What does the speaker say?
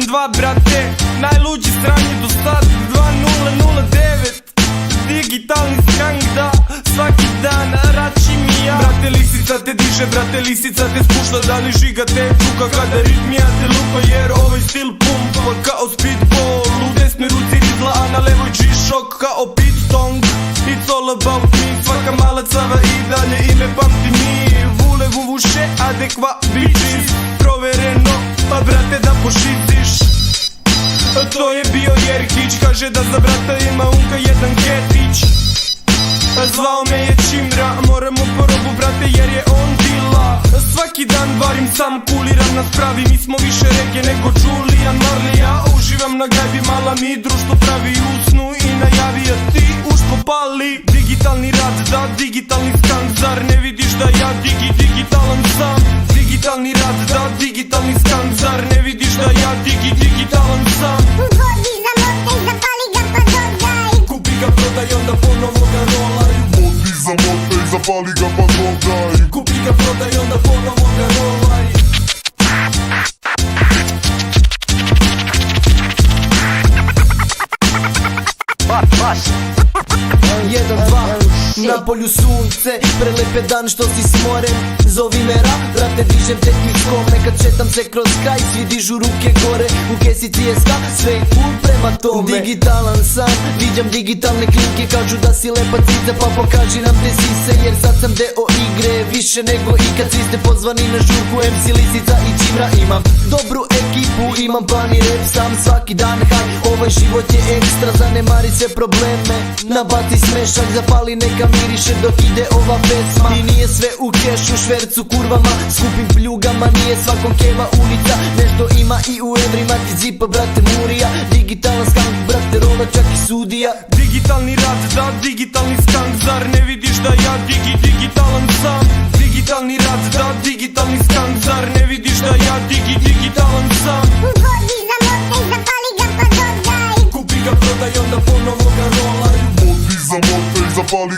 2 brate, najluđi stranje do sad 2009. Digitalni skang da, svaki dan račim i ja. Brate lisica te diže, brate lisica te spušta, da li žiga te čuka kada ritmija te lupa. Jer ovaj stil pumpa kao speedball, u desnoj ruci ridla, a na levoj G-Shock kao pitong. It's all about me, svaka mala cava i dalje ime pamti mi. Vule vuvuše, adekva bitches, provereno, pa brate da pošiziš. To je bio Jerkić, kaže da za brata ima unka jedan ketić. Zvao me je Čimra, moramo po robu brate jer je on dila. Svaki dan varim sam, kuliram nas pravi, mi smo više rege nego Julian Marley. Ja uživam na gajbi, mala mi društvo pravi usnu i najavi, a ti už popali. Digitalni rad, da digitalni skang, zar ne vidiš da ja digitalan sam? Digitalni rad, da digitalni skang, zar ne vidiš da ja digitalan sam? Vodi za mote, zapali ga pa dodaj. Kupi ga, prodaj, onda ponovo ga rolaj. Vodi za mote i zapali ga pa dodaj. Kupi ga, prodaj, onda ponovo ga rolaj. Jedan, dva, na polju sunce, prelepe dan što si smoren. Zovi me rap, brate dižem te iskom. Nekad šetam se kroz kraj, svi dižu ruke gore. U kesi CSK, sve je cool prema tome. Digitalan sam, viđam digitalne klinke. Kažu da si lepa cica, pa pokaži nam te sise. Jer sad sam deo igre, više nego ikad. Svi ste pozvani na žurku, MC Lisica i Čimra. Imam dobru ekipu, imam plan i rap sam svaki dan haj. Ovaj život je ekstra, zanemari sve probleme. Nabaci smešak, zapali neka miriše dok ide ova pesma. I nije sve u kešu, švercu, kurvama, skupim pljugama. Nije svakom keva ulica, nešto ima i u evrima. Ti zipa brate Murija, digitalan skang, brate rola čak i sudija. Digitalni rad, da digitalni skang, zar ne vidiš da ja digitalan sam? Digitalni rad, da digitalni skang, zar ne vidiš da ja digitalan sam? Vodi za mote, zapali ga pa dodaj. Kupi ga, prodaj, onda ponovo ga rolaj. Vodi za mote i zapali